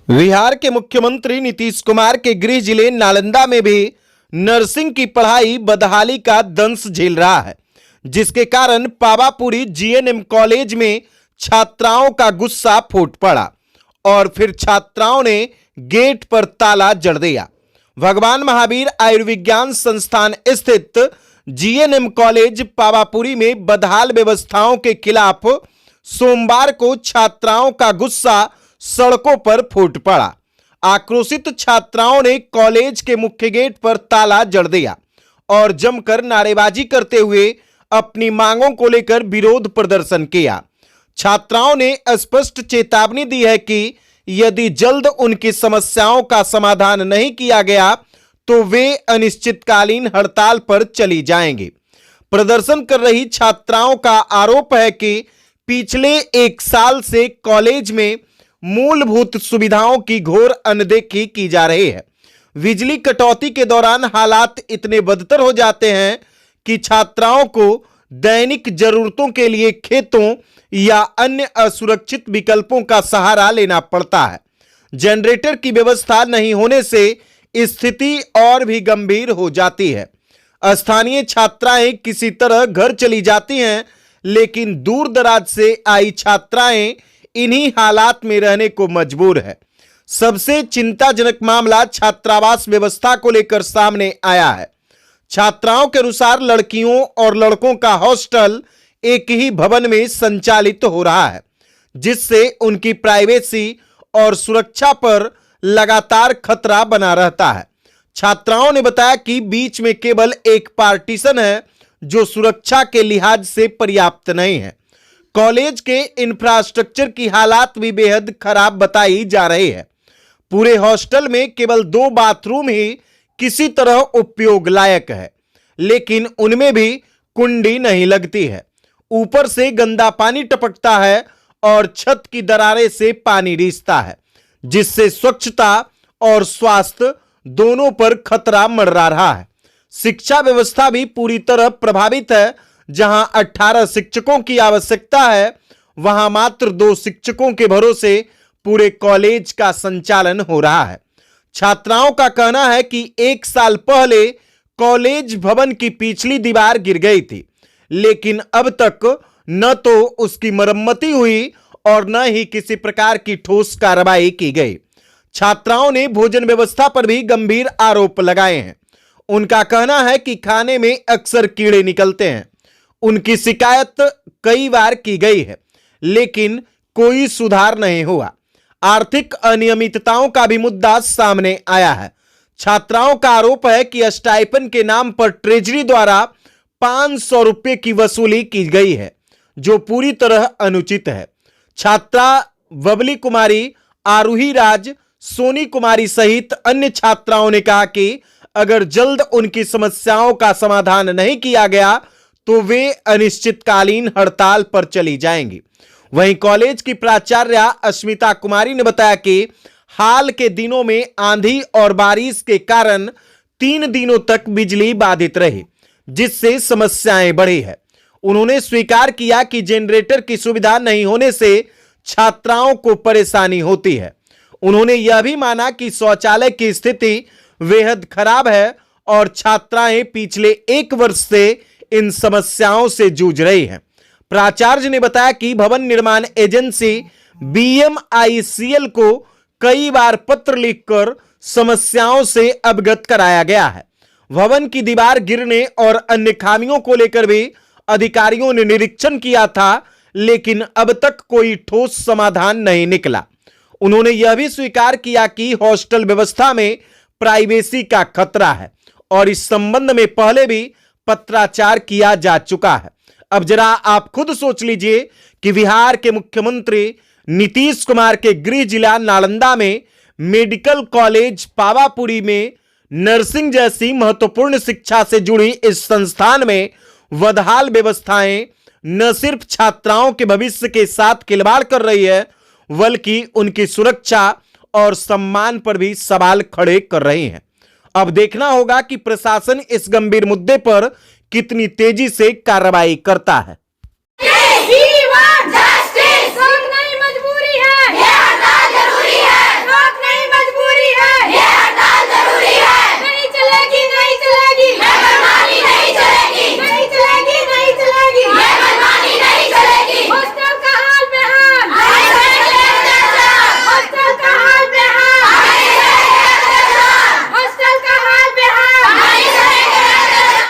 बिहार के मुख्यमंत्री नीतीश कुमार के गृह जिले नालंदा में भी नर्सिंग की पढ़ाई बदहाली का दंश झेल रहा है, जिसके कारण पावापुरी जीएनएम कॉलेज में छात्राओं का गुस्सा फूट पड़ा और फिर छात्राओं ने गेट पर ताला जड़ दिया। भगवान महावीर आयुर्विज्ञान संस्थान स्थित जीएनएम कॉलेज पावापुरी में बदहाल व्यवस्थाओं के खिलाफ सोमवार को छात्राओं का गुस्सा सड़कों पर फूट पड़ा। आक्रोशित छात्राओं ने कॉलेज के मुख्य गेट पर ताला जड़ दिया और जमकर नारेबाजी करते हुए अपनी मांगों को लेकर विरोध प्रदर्शन किया। छात्राओं ने स्पष्ट चेतावनी दी है कि यदि जल्द उनकी समस्याओं का समाधान नहीं किया गया तो वे अनिश्चितकालीन हड़ताल पर चली जाएंगी। प्रदर्शन कर रही छात्राओं का आरोप है कि पिछले 1 साल से कॉलेज में मूलभूत सुविधाओं की घोर अनदेखी की जा रही है। बिजली कटौती के दौरान हालात इतने बदतर हो जाते हैं कि छात्राओं को दैनिक जरूरतों के लिए खेतों या अन्य असुरक्षित विकल्पों का सहारा लेना पड़ता है। जनरेटर की व्यवस्था नहीं होने से स्थिति और भी गंभीर हो जाती है। स्थानीय छात्राएं किसी तरह घर चली जाती हैं, लेकिन दूर दराज से आई छात्राएं इन्हीं हालात में रहने को मजबूर है। सबसे चिंताजनक मामला छात्रावास व्यवस्था को लेकर सामने आया है। छात्राओं के अनुसार लड़कियों और लड़कों का हॉस्टल एक ही भवन में संचालित हो रहा है, जिससे उनकी प्राइवेसी और सुरक्षा पर लगातार खतरा बना रहता है। छात्राओं ने बताया कि बीच में केवल एक पार्टीशन है, जो सुरक्षा के लिहाज से पर्याप्त नहीं है। कॉलेज के इंफ्रास्ट्रक्चर की हालात भी बेहद खराब बताई जा रही है। पूरे हॉस्टल में केवल 2 बाथरूम ही किसी तरह उपयोग लायक है, लेकिन उनमें भी कुंडी नहीं लगती है। ऊपर से गंदा पानी टपकता है और छत की दरारें से पानी रिसता है, जिससे स्वच्छता और स्वास्थ्य दोनों पर खतरा मंडरा रहा है। शिक्षा व्यवस्था भी पूरी तरह प्रभावित है। जहां 18 शिक्षकों की आवश्यकता है, वहां मात्र 2 शिक्षकों के भरोसे पूरे कॉलेज का संचालन हो रहा है। छात्राओं का कहना है कि 1 साल पहले कॉलेज भवन की पिछली दीवार गिर गई थी, लेकिन अब तक न तो उसकी मरम्मती हुई और न ही किसी प्रकार की ठोस कार्रवाई की गई। छात्राओं ने भोजन व्यवस्था पर भी गंभीर आरोप लगाए हैं। उनका कहना है कि खाने में अक्सर कीड़े निकलते हैं। उनकी शिकायत कई बार की गई है, लेकिन कोई सुधार नहीं हुआ। आर्थिक अनियमितताओं का भी मुद्दा सामने आया है। छात्राओं का आरोप है कि स्टाइपेंड के नाम पर ट्रेजरी द्वारा 500 रुपये की वसूली की गई है, जो पूरी तरह अनुचित है। छात्रा बबली कुमारी, आरूही राज, सोनी कुमारी सहित अन्य छात्राओं ने कहा कि अगर जल्द उनकी समस्याओं का समाधान नहीं किया गया तो वे अनिश्चितकालीन हड़ताल पर चली जाएंगी। वहीं कॉलेज की प्राचार्य अस्मिता कुमारी ने बताया कि हाल के दिनों में आंधी और बारिश के कारण 3 दिनों तक बिजली बाधित रही, जिससे समस्याएं बढ़ी है। उन्होंने स्वीकार किया कि जनरेटर की सुविधा नहीं होने से छात्राओं को परेशानी होती है। उन्होंने यह भी माना कि शौचालय की स्थिति बेहद खराब है और छात्राएं पिछले 1 वर्ष से इन समस्याओं से जूझ रही हैं। प्राचार्य ने बताया कि भवन निर्माण एजेंसी BMICL को कई बार पत्र लिखकर समस्याओं से अवगत कराया गया है। भवन की दीवार गिरने और अन्य खामियों को लेकर भी अधिकारियों ने निरीक्षण किया था, लेकिन अब तक कोई ठोस समाधान नहीं निकला। उन्होंने यह भी स्वीकार किया कि हॉस्टल व्यवस्था में प्राइवेसी का खतरा है और इस संबंध में पहले भी पत्राचार किया जा चुका है। अब जरा आप खुद सोच लीजिए कि बिहार के मुख्यमंत्री नीतीश कुमार के गृह जिला नालंदा में मेडिकल कॉलेज पावापुरी में नर्सिंग जैसी महत्वपूर्ण शिक्षा से जुड़ी इस संस्थान में बदहाल व्यवस्थाएं न सिर्फ छात्राओं के भविष्य के साथ खिलवाड़ कर रही है, बल्कि उनकी सुरक्षा और सम्मान पर भी सवाल खड़े कर रही हैं। अब देखना होगा कि प्रशासन इस गंभीर मुद्दे पर कितनी तेजी से कार्रवाई करता है।